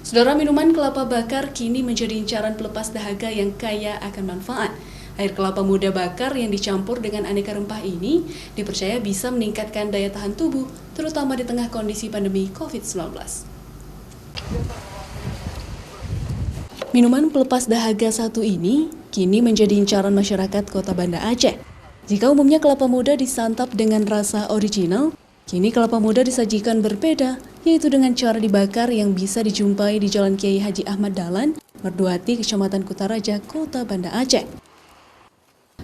Saudara, minuman kelapa bakar kini menjadi incaran pelepas dahaga yang kaya akan manfaat. Air kelapa muda bakar yang dicampur dengan aneka rempah ini dipercaya bisa meningkatkan daya tahan tubuh, terutama di tengah kondisi pandemi COVID-19. Minuman pelepas dahaga satu ini kini menjadi incaran masyarakat Kota Banda Aceh. Jika umumnya kelapa muda disantap dengan rasa original, kini kelapa muda disajikan berbeda, yaitu dengan cara dibakar yang bisa dijumpai di Jalan Kiai Haji Ahmad Dahlan, Merduati, Kecamatan Kutaraja, Kota Banda Aceh.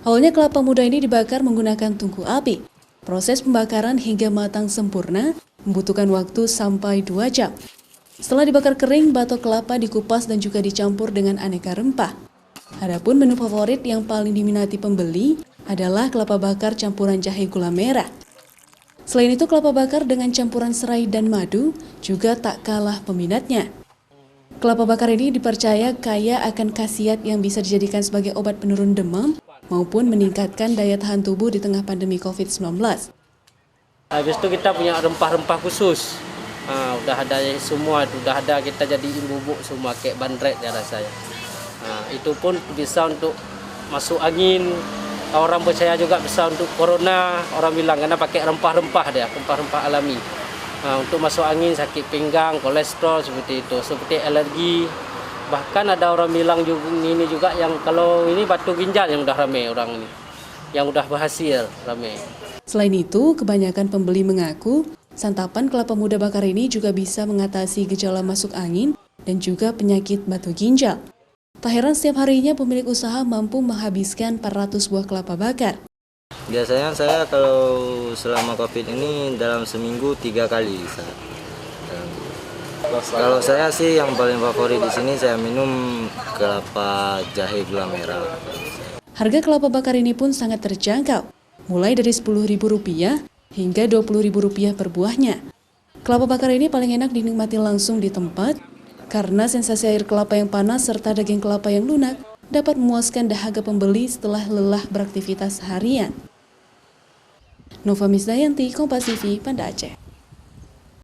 Awalnya kelapa muda ini dibakar menggunakan tungku api. Proses pembakaran hingga matang sempurna membutuhkan waktu sampai 2 jam. Setelah dibakar kering, batok kelapa dikupas dan juga dicampur dengan aneka rempah. Adapun menu favorit yang paling diminati pembeli adalah kelapa bakar campuran jahe gula merah. Selain itu, kelapa bakar dengan campuran serai dan madu juga tak kalah peminatnya. Kelapa bakar ini dipercaya kaya akan khasiat yang bisa dijadikan sebagai obat penurun demam maupun meningkatkan daya tahan tubuh di tengah pandemi COVID-19. Habis itu kita punya rempah-rempah khusus. Udah ada semua, udah ada kita jadi bubuk semua kayak bandrek ya rasanya. Itu pun bisa untuk masuk angin. Orang percaya juga bisa untuk corona, orang bilang karena pakai rempah-rempah dia, rempah-rempah alami. Untuk masuk angin, sakit pinggang, kolesterol seperti itu, seperti alergi. Bahkan ada orang bilang juga, ini juga yang kalau ini batu ginjal yang udah ramai orang ini, yang udah berhasil ramai. Selain itu, kebanyakan pembeli mengaku santapan kelapa muda bakar ini juga bisa mengatasi gejala masuk angin dan juga penyakit batu ginjal. Tak heran setiap harinya pemilik usaha mampu menghabiskan 400 buah kelapa bakar. Biasanya saya kalau selama COVID ini dalam seminggu 3 kali. Kalau saya sih yang paling favorit di sini saya minum kelapa jahe gula merah. Harga kelapa bakar ini pun sangat terjangkau, mulai dari Rp10.000 hingga Rp20.000 per buahnya. Kelapa bakar ini paling enak dinikmati langsung di tempat, karena sensasi air kelapa yang panas serta daging kelapa yang lunak dapat memuaskan dahaga pembeli setelah lelah beraktivitas harian. Nova Misdayanti, Kompas TV, Banda Aceh.